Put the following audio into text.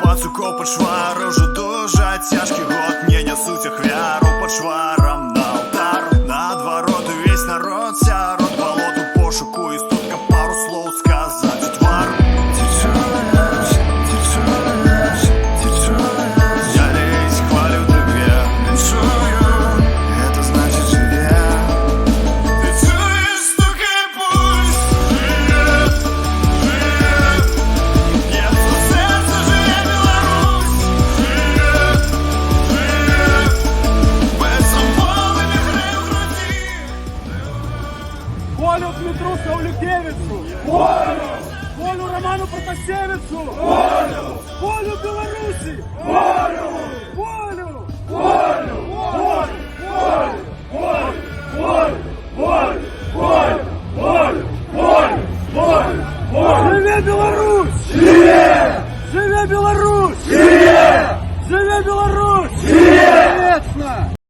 Пацюков почвари вже дуже тяжкий год, не несуть ахвяру под шваром на алтар. Над ворота весь народ, вся рот болоту пошуку, и столько пару слов сказать утвар. Я лезь, хвалю тебе, віншую, это значит живе. Ты чуешь, стукай пульс, живе, живе. Бьется сердце, живе Беларусь, живе, живе. Бьется полными грей в груди. Волю Дмитру Саулюкевичу! Волю! Волю Роману Протасевичу! Волю! Волю Беларуси! Волю! Волю! Волю! Волю! Волю! Волю! Волю! Волю! Волю! Волю! Волю! Волю! Живе Беларусь! Живе! Живе Беларусь! Живе! Живе Беларусь! Живе! Вечно!